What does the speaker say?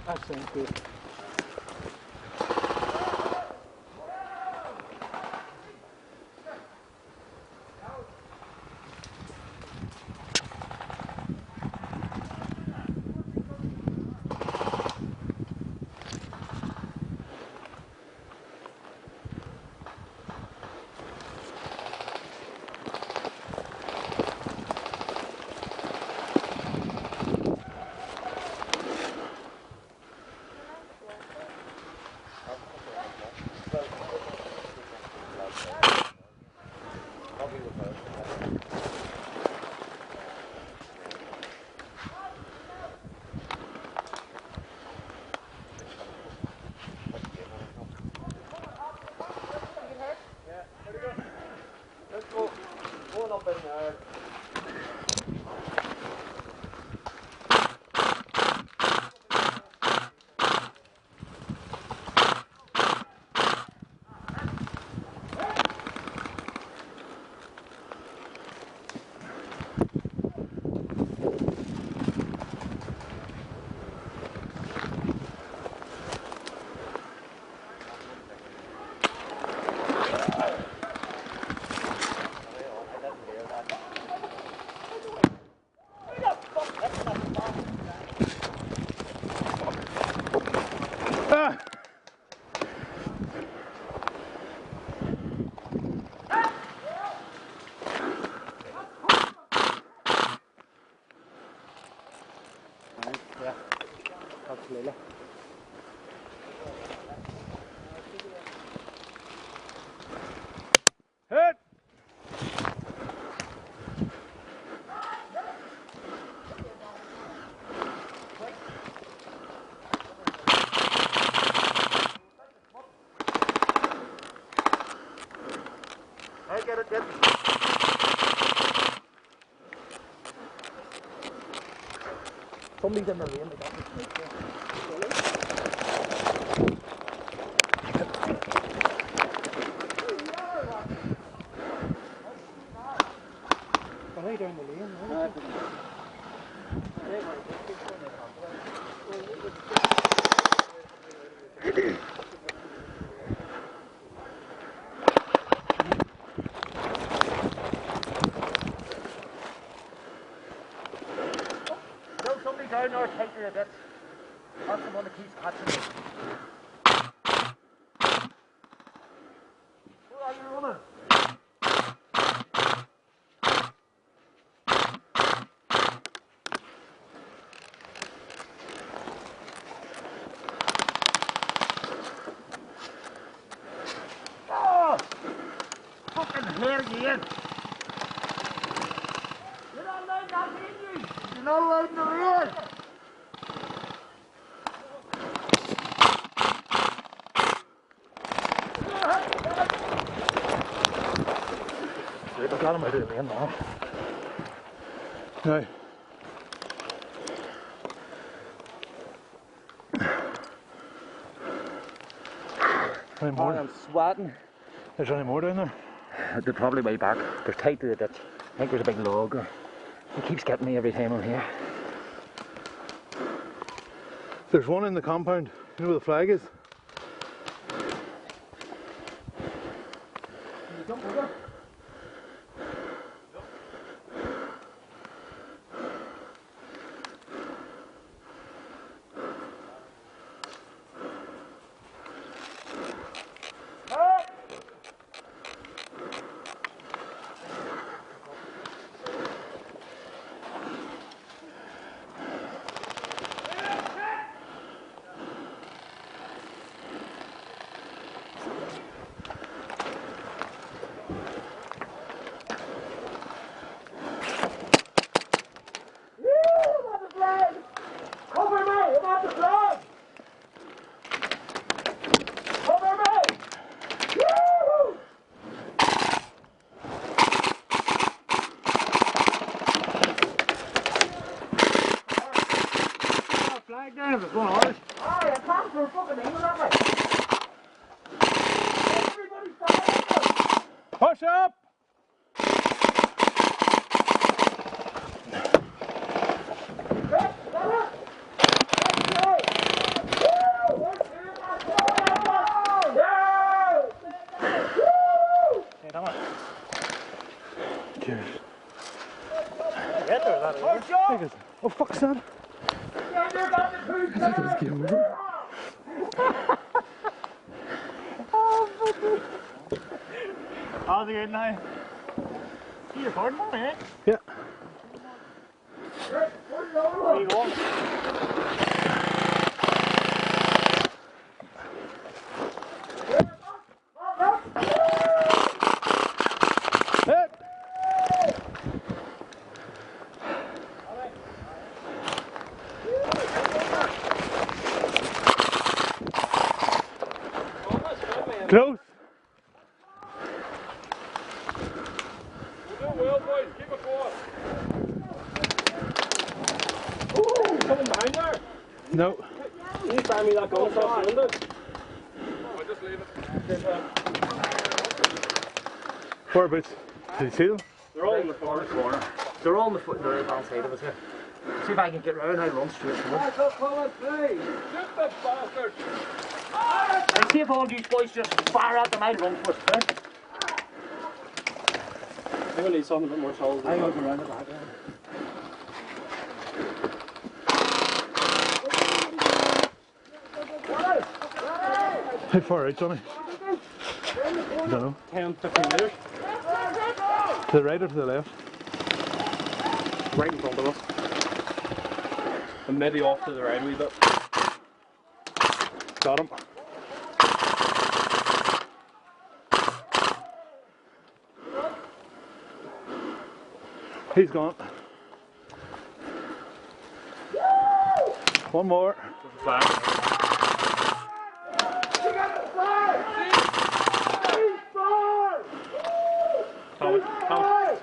That sounds good. Somebody's in the lane. Right down the lane. Somebody down there take me a bit. That's the one that keeps catching me. Where are you running? Oh! Fucking hair again! You're not allowed that in you! You're not allowed in the rain! I've got him out of the lane now. No. Any more? I'm sweating. There's any more down there? They're probably way back. They're tight to the ditch. I think there's a big log. He keeps getting me every time I'm here. There's one in the compound. You know where the flag is? Can you jump over? Flag down if it's going hard. Oh, yeah, pass for fucking England, that way. Everybody stand up. Push up! Cheers. Oh, fuck, son. This game over. How's it going now? You recording for me, eh? Yeah. Where are you going? Close. We're doing well, boys. Keep it going. Ooh, coming behind there. No. Can you find me that gun across the window? I'll just leave it. Whereabouts? Did you see them? They're all in the far corner. They're all on the right hand side of us here. See if I can get round, I'll run straight for them. Shoot the bastard! And see if all these boys just fire at them, I'll run for it. Right? I'm going to need something a bit more solid. I'm going around the back. How far out, Johnny? Don't know. 10, 15 metres. To the right or to the left? Right in front of us. And maybe off to the right a wee bit. Got him. He's gone. One more. Flag. Come on, come on.